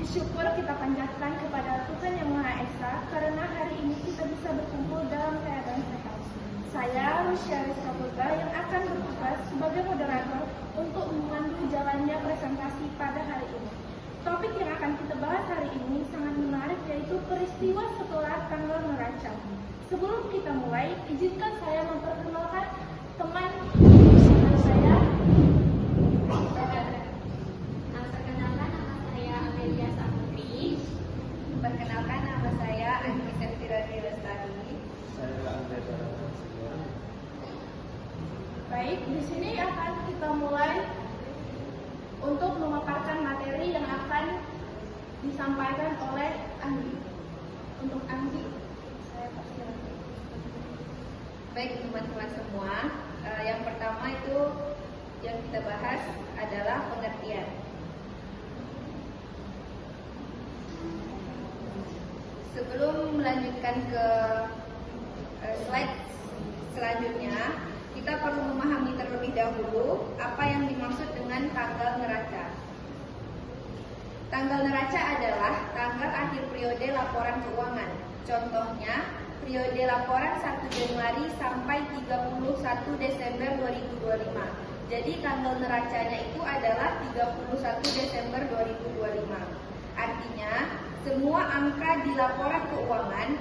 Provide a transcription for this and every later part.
Syukur kita panjatkan kepada Tuhan Yang Maha Esa karena hari ini kita bisa berkumpul dalam keadaan sehat. Saya Rusya Rizka Purba yang akan bertugas sebagai moderator untuk memandu jalannya presentasi pada hari ini. Topik yang akan kita bahas hari ini sangat menarik, yaitu peristiwa setelah tanggal neraca. Sebelum kita mulai, izinkan saya memperkenalkan teman saya. Perkenalkan, nama saya Andi Septirani Lestari. Baik, di sini akan kita mulai untuk memaparkan materi yang akan disampaikan oleh Andi. Untuk Andi, saya persilakan. Baik teman-teman semua, yang pertama itu yang kita bahas adalah pengertian. Sebelum melanjutkan ke slide selanjutnya, kita perlu memahami terlebih dahulu apa yang dimaksud dengan tanggal neraca. Tanggal neraca adalah tanggal akhir periode laporan keuangan. Contohnya, periode laporan 1 Januari sampai 31 Desember 2025. Jadi tanggal neracanya itu adalah 31 Desember 2025. Artinya, semua angka di laporan keuangan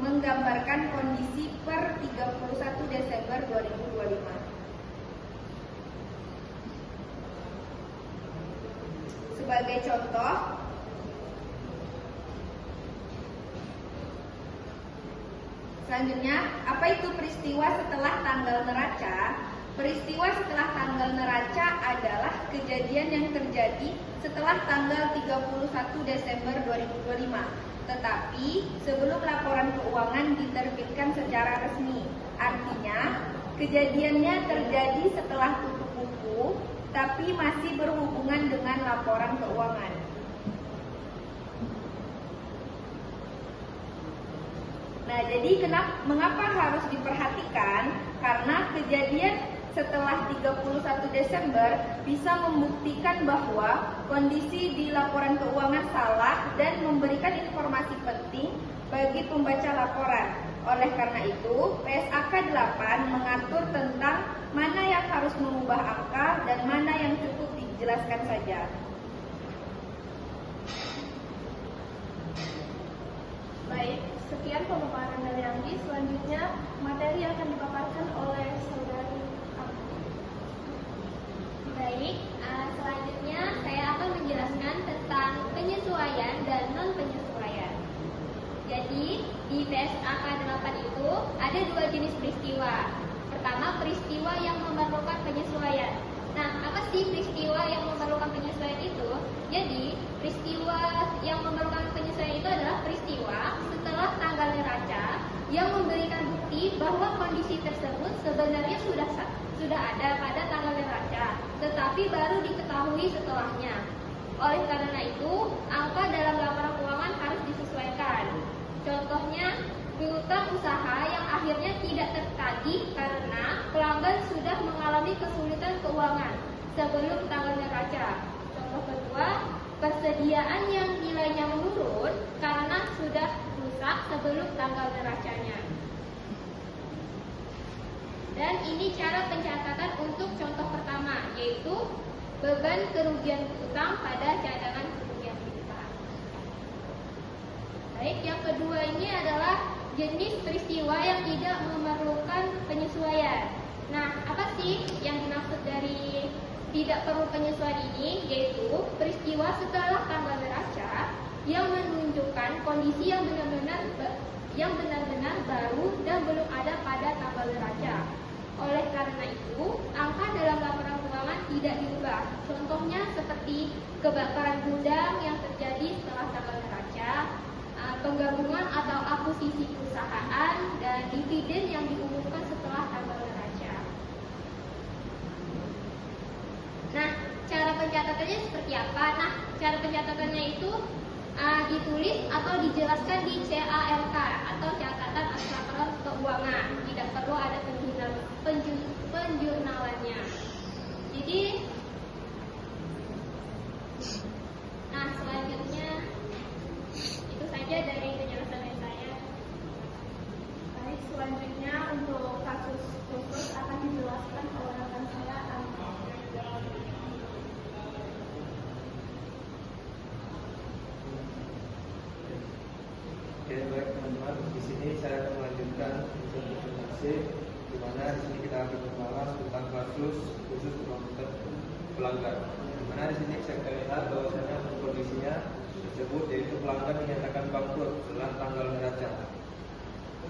menggambarkan kondisi per 31 Desember 2025. Sebagai contoh, selanjutnya, apa itu peristiwa setelah tanggal neraca? Peristiwa setelah tanggal neraca adalah kejadian yang terjadi setelah tanggal 31 Desember 2025, tetapi sebelum laporan keuangan diterbitkan secara resmi. Artinya, kejadiannya terjadi setelah tutup buku, tapi masih berhubungan dengan laporan keuangan. Nah, jadi mengapa harus diperhatikan? Karena kejadian setelah 31 Desember bisa membuktikan bahwa kondisi di laporan keuangan salah dan memberikan informasi penting bagi pembaca laporan. Oleh karena itu, PSAK 8 mengatur tentang mana yang harus mengubah angka dan mana yang cukup dijelaskan saja. Baik, sekian pemaparan dari Andi. Selanjutnya, materi yang akan dipaparkan oleh saudari. Baik, selanjutnya saya akan menjelaskan tentang penyesuaian dan non-penyesuaian. Jadi, di PSAK 8 itu ada dua jenis peristiwa. Pertama, peristiwa yang memerlukan penyesuaian. Nah, apa sih peristiwa yang memerlukan penyesuaian itu? Jadi, peristiwa yang memerlukan penyesuaian itu adalah peristiwa setelah tanggal neraca yang memberikan bukti bahwa kondisi tersebut sebenarnya sudah ada pada tanggal neraca, tetapi baru diketahui setelahnya. Oleh karena itu, angka dalam laporan keuangan harus disesuaikan. Contohnya, piutang usaha yang akhirnya tidak tertagih karena pelanggan sudah mengalami kesulitan keuangan sebelum tanggal neraca. Contoh kedua, persediaan yang nilainya menurun karena sudah rusak sebelum tanggal neracanya. Dan ini cara pencatatan untuk contoh pertama, yaitu beban kerugian piutang pada cadangan kerugian piutang. Baik, yang kedua ini adalah jenis peristiwa yang tidak memerlukan penyesuaian. Nah, apa sih yang dimaksud dari tidak perlu penyesuaian ini? Yaitu peristiwa setelah tanggal neraca yang menunjukkan kondisi yang benar-benar baru dan belum ada pada tanggal neraca. Oleh karena itu, angka dalam laporan keuangan tidak diubah. Contohnya seperti kebakaran gudang yang terjadi setelah tanggal neraca, penggabungan atau akuisisi perusahaan, dan dividen yang diumumkan setelah tanggal neraca. Nah, cara pencatatannya seperti apa? Nah, cara pencatatannya itu ditulis atau dijelaskan di CALK atau catatan laporan keuangan. Tidak perlu ada penjurnalannya. Jadi, nah khusus akan dijelaskan oleh rekan saya, Anta. Oke, baik teman-teman. Di sini saya akan melanjutkan presentasi, di mana di sini kita akan membahas tentang kasus khusus komputer pelanggan. Di mana di sini saya lihat bahwasanya kondisinya tersebut yaitu pelanggan dinyatakan bangkrut setelah tanggal neraca.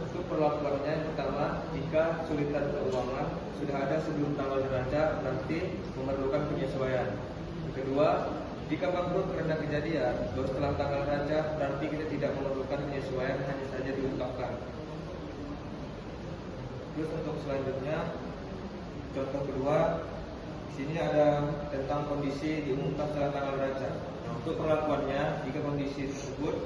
Untuk perlakuannya yang pertama, jika kesulitan keuangan sudah ada sebelum tanggal neraca, nanti memerlukan penyesuaian. Yang kedua, jika bangkrut karena kejadian baru setelah tanggal neraca, berarti kita tidak memerlukan penyesuaian, hanya saja diungkapkan. Terus untuk selanjutnya, contoh kedua, di sini ada tentang kondisi diumumkan setelah tanggal neraca. Nah, untuk perlakuannya, jika kondisi tersebut,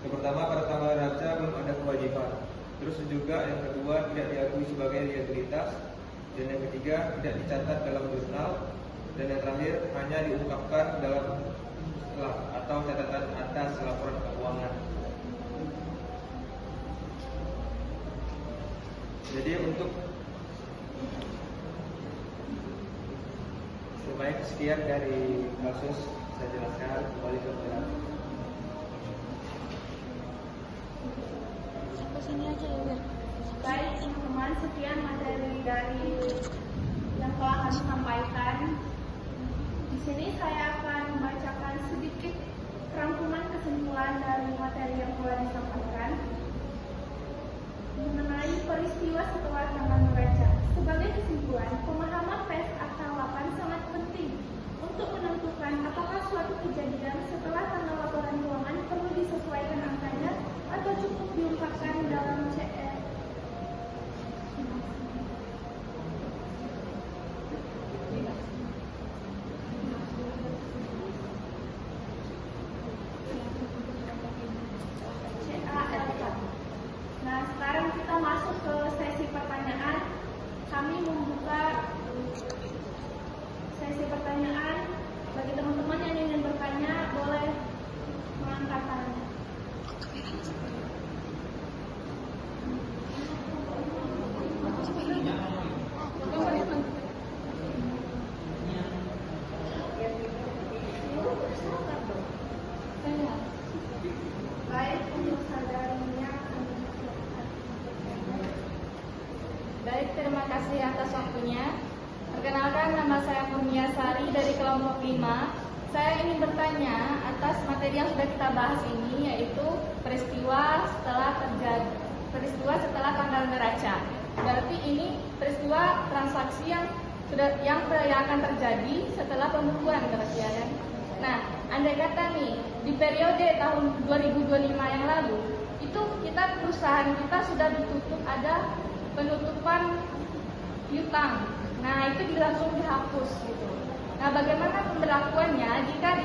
yang pertama pada tanggal neraca belum ada kewajiban. Terus juga yang kedua tidak diakui sebagai liabilitas, dan yang ketiga tidak dicatat dalam jurnal, dan yang terakhir hanya diungkapkan dalam setelah atau catatan atas laporan keuangan. Jadi untuk sebaik sekian dari kasus saya jelaskan, kembali ke penjelasan. Baik teman-teman, sekian materi dari yang telah kami sampaikan. Di sini saya akan membacakan sedikit rangkuman kesimpulan dari materi yang telah disampaikan mengenai peristiwa setelah tanggal neraca. Sebagai kesimpulan, pemahaman PES Akta 8 sangat penting untuk menentukan apakah suatu kejadian setelah tanggal laporan keuangan perlu disesuaikan angkanya atau cukup diungkapkan dalam CE. Nah, sekarang kita masuk ke sesi pertanyaan. Kami membuka sesi pertanyaan. Bagi teman-teman yang ingin bertanya, boleh mengangkat tangan. Baik, untuk saudarinya. Baik, terima kasih atas waktunya. Perkenalkan, nama saya Kurnia Sari dari kelompok 5. Saya ingin bertanya atas materi yang sudah kita bahas ini, yaitu peristiwa setelah tanggal neraca. Berarti ini peristiwa transaksi yang akan terjadi setelah pembukuan berarti ya. Nah, andai kata nih di periode tahun 2025 yang lalu itu perusahaan kita sudah ditutup, ada penutupan piutang. Nah, itu langsung dihapus gitu. Nah, bagaimana pemberlakuannya jika